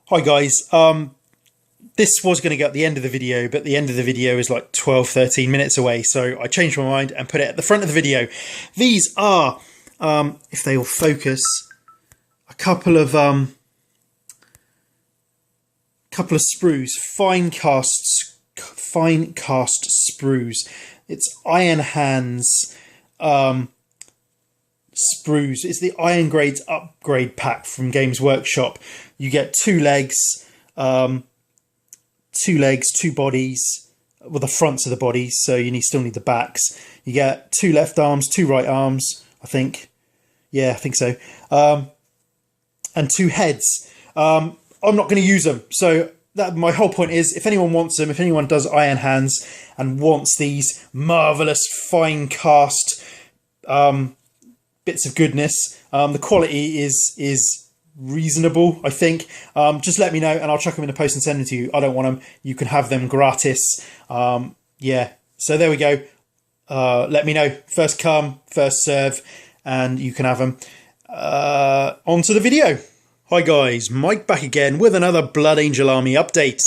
Hi guys, this was going to go at the end of the video, but the end of the video is like 12-13 minutes away, so I changed my mind and put it at the front of the video. These are, if they will focus, a couple of sprues, fine cast sprues. It's Iron Hands sprues. It's the Iron Grades upgrade pack from Games Workshop. You get two legs, two bodies, well, the fronts of the bodies, so you still need the backs. You get two left arms, two right arms, I think. Yeah, I think so. And two heads. I'm not going to use them, so my whole point is, if anyone wants them, if anyone does Iron Hands and wants these marvellous fine cast bits of goodness, the quality is reasonable, I think. Just let me know and I'll chuck them in the post and send them to you. I don't want them. You can have them gratis. Yeah, so there we go. Let me know. First come, first serve, and you can have them. On to the video. Hi guys, Mike back again with another Blood Angel Army update.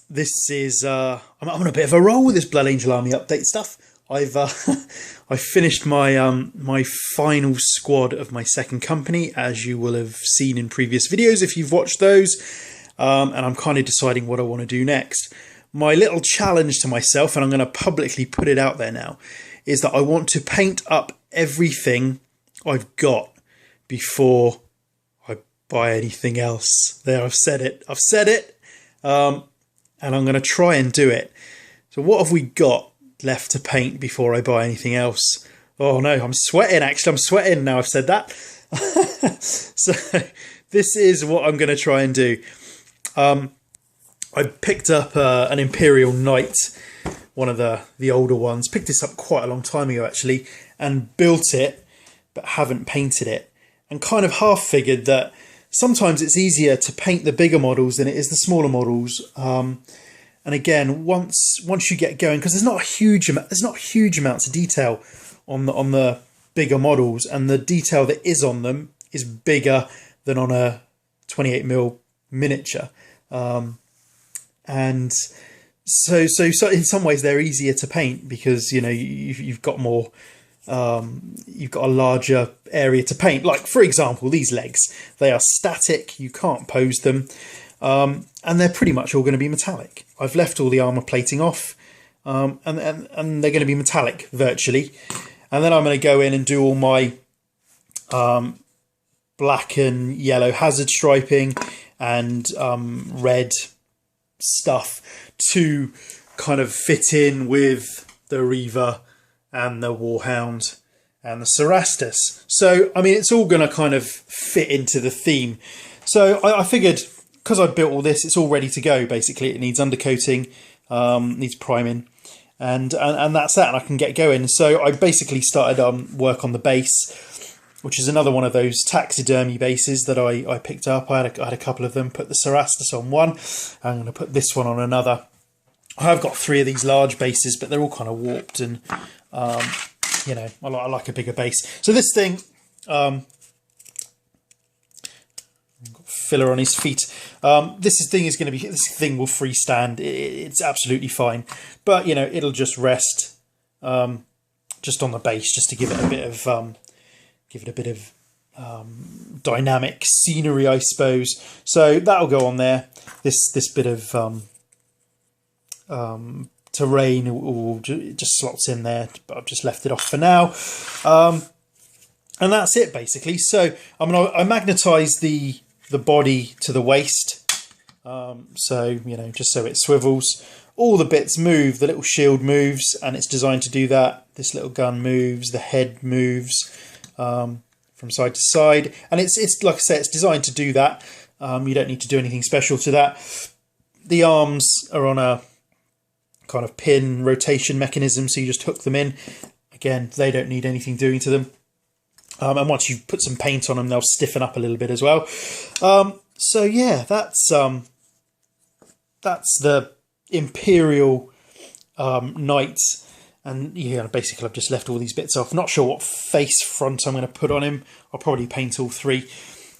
This is I'm on a bit of a roll with this Blood Angel Army update stuff. I've I finished my my final squad of my second company, as you will have seen in previous videos if you've watched those, and I'm kind of deciding what I want to do next. My little challenge to myself, and I'm going to publicly put it out there now, is that I want to paint up everything I've got before I buy anything else. There, I've said it, and I'm going to try and do it. So what have we got left to paint before I buy anything else? Oh no, I'm sweating, actually. I'm sweating now I've said that. So this is what I'm going to try and do. I picked up an Imperial Knight, one of the older ones. Picked this up quite a long time ago actually, and built it, but haven't painted it. And kind of half figured that sometimes it's easier to paint the bigger models than it is the smaller models. And again, once you get going, because there's not huge amounts of detail on the bigger models, and the detail that is on them is bigger than on a 28mm miniature. And so in some ways they're easier to paint because you've got more. You've got a larger area to paint. Like, for example, these legs, they are static, you can't pose them, and they're pretty much all going to be metallic. I've left all the armor plating off, and they're going to be metallic virtually. And then I'm going to go in and do all my black and yellow hazard striping and red stuff to kind of fit in with the Reaver and the Warhound and the Cerastus. So, I mean, it's all going to kind of fit into the theme. So I figured, because I built all this, it's all ready to go, basically. It needs undercoating, needs priming, and that's that, and I can get going. So I basically started work on the base, which is another one of those taxidermy bases that I picked up. I had a couple of them, put the Cerastus on one, I'm going to put this one on another. I have got 3 of these large bases, but they're all kind of warped, and I like a bigger base. So this thing, got filler on his feet. This thing will freestand. It's absolutely fine, but it'll just rest just on the base, just to give it a bit of dynamic scenery, I suppose. So that'll go on there. This bit of terrain just slots in there, but I've just left it off for now, and that's it basically. So I magnetize the body to the waist, so just so it swivels. All the bits move, the little shield moves, and it's designed to do that. This little gun moves, the head moves from side to side, and it's like I say, it's designed to do that. You don't need to do anything special to that. The arms are on a kind of pin rotation mechanism, so you just hook them in. Again, they don't need anything doing to them, and once you've put some paint on them, they'll stiffen up a little bit as well. So yeah, that's the Imperial Knight, and basically I've just left all these bits off. Not sure what face front I'm going to put on him. I'll probably paint all 3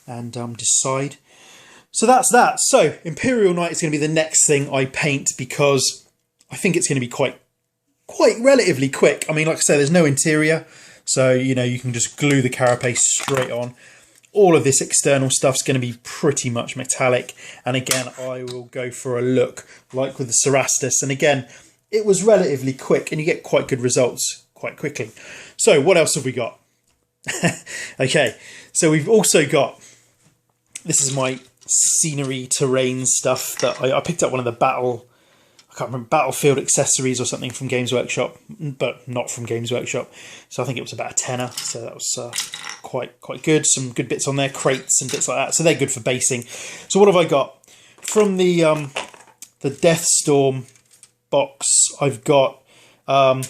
and decide. So that's that. So Imperial Knight is going to be the next thing I paint, because I think it's going to be quite relatively quick. I mean, like I say, there's no interior, so you know, you can just glue the carapace straight on. All of this external stuff's going to be pretty much metallic, and again, I will go for a look like with the Cerastus, and again, it was relatively quick, and you get quite good results quite quickly. So what else have we got? Okay, so we've also got, this is my scenery terrain stuff that I picked up one of the I can't remember, Battlefield accessories or something from Games Workshop, but not from Games Workshop. So I think it was about a tenner. So that was quite good. Some good bits on there, crates and bits like that. So they're good for basing. So what have I got from the Deathstorm box? I've got 5-man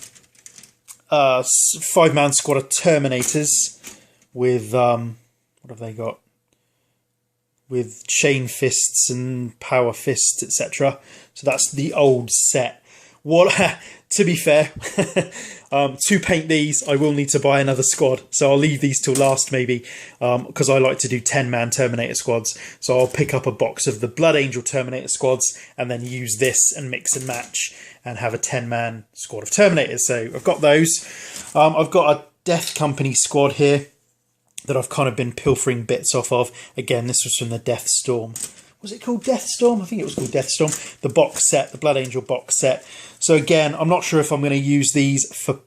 squad of Terminators with what have they got? With chain fists and power fists, etc. So that's the old set. What? To be fair, to paint these, I will need to buy another squad. So I'll leave these till last, maybe, because I like to do 10-man Terminator squads. So I'll pick up a box of the Blood Angel Terminator squads and then use this and mix and match and have a 10-man squad of Terminators. So I've got those. I've got a Death Company squad here that I've kind of been pilfering bits off of. Again, this was from the Deathstorm. Was it called Deathstorm? I think it was called Deathstorm. The box set, the Blood Angel box set. So again, I'm not sure if I'm going to use these for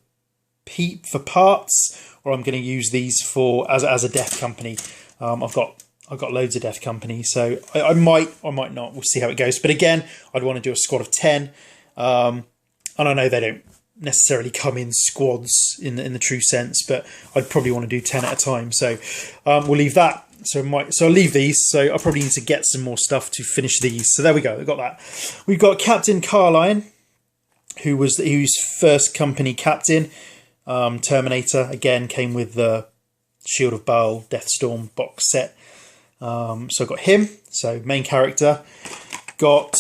parts, or I'm going to use these for as a Death Company. I've got loads of Death Company, so I might not. We'll see how it goes. But again, I'd want to do a squad of 10. And I know they don't necessarily come in squads in the true sense, but I'd probably want to do 10 at a time. So we'll leave that. So I'll leave these. So I probably need to get some more stuff to finish these. So there we go. We've got that. We've got Captain Carline, who's first company captain. Terminator, again, came with the Shield of Baal Deathstorm box set. So I've got him. So main character. Got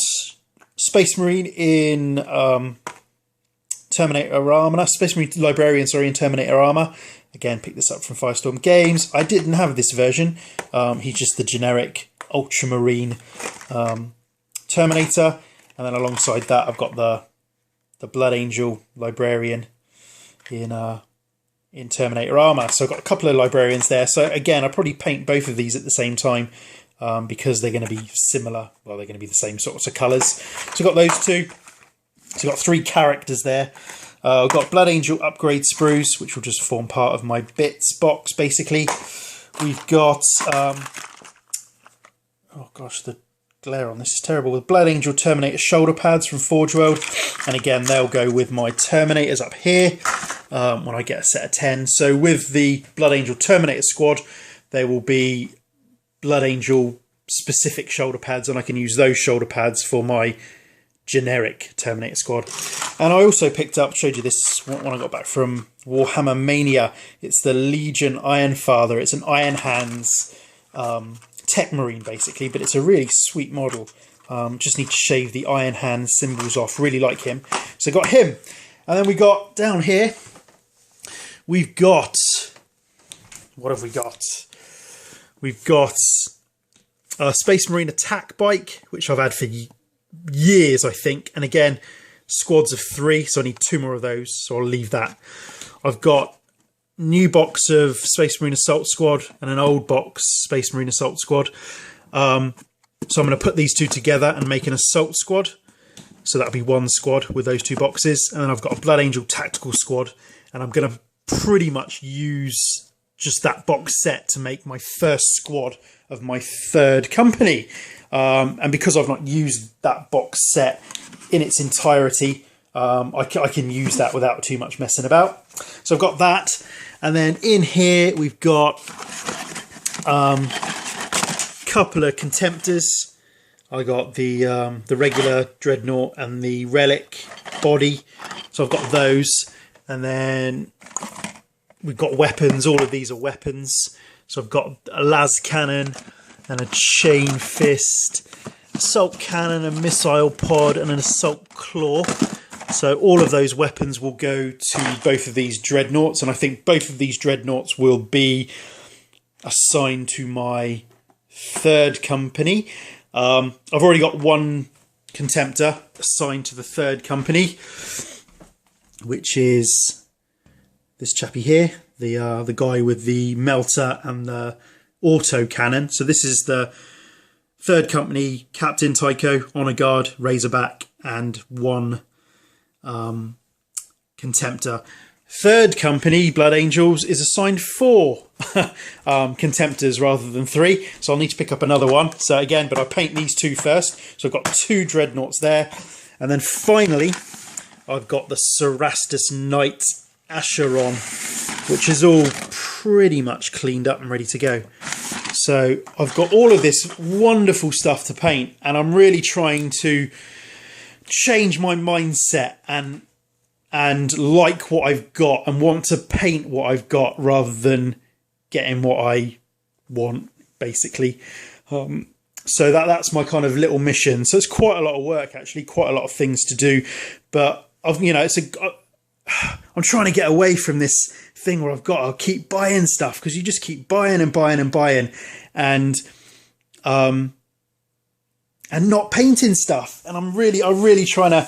Space Marine in Terminator armor, Space Marine Librarian, in Terminator armor. Again, picked this up from Firestorm Games. I didn't have this version. He's just the generic Ultramarine Terminator, and then alongside that, I've got the Blood Angel Librarian in Terminator armor. So I've got a couple of librarians there. So again, I'll probably paint both of these at the same time because they're going to be similar. Well, they're going to be the same sorts of colours. So I've got those two. So I've got 3 characters there. I've got Blood Angel upgrade sprues, which will just form part of my bits box, basically. We've got, oh gosh, the glare on this is terrible. With Blood Angel Terminator shoulder pads from Forge World. And again, they'll go with my Terminators up here when I get a set of 10. So with the Blood Angel Terminator squad, there will be Blood Angel specific shoulder pads, and I can use those shoulder pads for my generic Terminator squad. And I also picked up, showed you this one I got back from Warhammer Mania. It's the Legion Ironfather. It's an Iron Hands Tech Marine, basically, but it's a really sweet model. Just need to shave the Iron Hands symbols off. Really like him. So got him. And then we got down here, we've got, what have we got? We've got a Space Marine attack bike, which I've had for years, I think. And again, squads of 3, so I need 2 more of those, so I'll leave that. I've got new box of Space Marine Assault Squad and an old box Space Marine Assault Squad. So I'm going to put these 2 together and make an Assault Squad. So that'll be 1 squad with those 2 boxes. And then I've got a Blood Angel Tactical Squad, and I'm going to pretty much use just that box set to make my first squad of my 3rd company. And because I've not used that box set in its entirety, I can use that without too much messing about. So I've got that. And then in here, we've got a couple of Contemptors. I got the regular Dreadnought and the Relic body. So I've got those. And then we've got weapons. All of these are weapons. So I've got a las cannon and a chain fist, assault cannon, a missile pod, and an assault claw. So all of those weapons will go to both of these dreadnoughts, and I think both of these dreadnoughts will be assigned to my third company. I've already got one Contemptor assigned to the third company, which is this chappy here, the guy with the melter and the auto cannon. So this is the third company, Captain Tycho, Honor Guard, Razorback, and one Contemptor. Third company, Blood Angels, is assigned 4 Contemptors rather than 3, so I'll need to pick up another one. So again, but I paint these 2 first. So I've got 2 Dreadnoughts there, and then finally I've got the Cerastus Knight Acheron, which is all pretty much cleaned up and ready to go. So I've got all of this wonderful stuff to paint, and I'm really trying to change my mindset and like what I've got and want to paint what I've got rather than getting what I want, basically. So that's my kind of little mission. So it's quite a lot of work, actually, quite a lot of things to do. But I'm trying to get away from this thing where I've got to keep buying stuff, because you just keep buying and buying and buying and not painting stuff. And I'm really trying to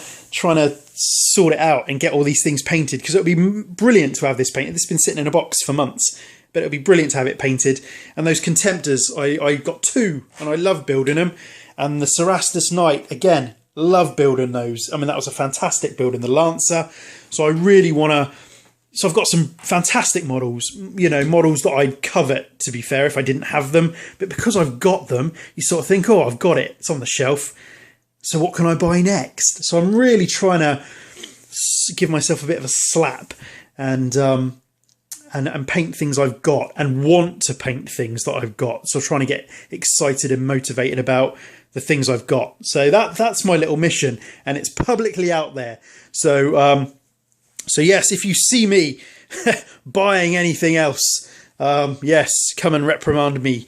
sort it out and get all these things painted, because it would be brilliant to have this painted. This has been sitting in a box for months, but it would be brilliant to have it painted. And those Contemptors, I got 2 and I love building them. And the Cerastus Knight, again, love building those. I mean, that was a fantastic build in the Lancer. So I really want to... So I've got some fantastic models, models that I'd covet, to be fair, if I didn't have them. But because I've got them, you sort of think, oh, I've got it. It's on the shelf. So what can I buy next? So I'm really trying to give myself a bit of a slap and paint things I've got and want to paint things that I've got. So trying to get excited and motivated about the things I've got. So that's my little mission, and it's publicly out there. So yes, if you see me buying anything else, yes, come and reprimand me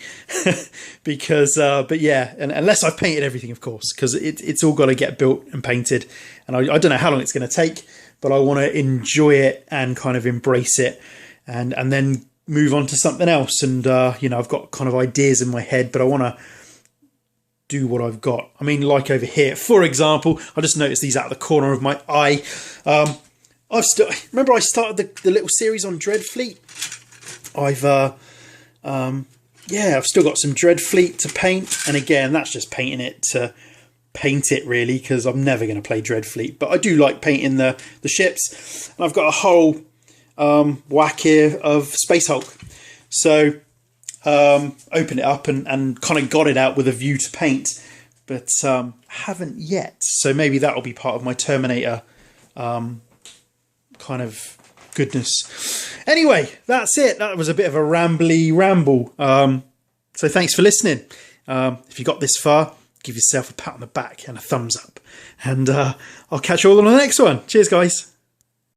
because, but yeah, and unless I've painted everything, of course, because it's all got to get built and painted, and I don't know how long it's going to take, but I want to enjoy it and kind of embrace it and then move on to something else. And, I've got kind of ideas in my head, but I want to do what I've got. I mean, like over here, for example, I just noticed these out of the corner of my eye. Remember I started the little series on Dreadfleet. I've still got some Dreadfleet to paint, and again, that's just painting it to paint it, really, because I'm never going to play Dreadfleet. But I do like painting the ships, and I've got a whole whack here of Space Hulk. So opened it up and kind of got it out with a view to paint, but haven't yet. So maybe that'll be part of my Terminator kind of goodness. Anyway, that's it. That was a bit of a rambly ramble. So thanks for listening. If you got this far, give yourself a pat on the back and a thumbs up. And I'll catch you all on the next one. Cheers, guys.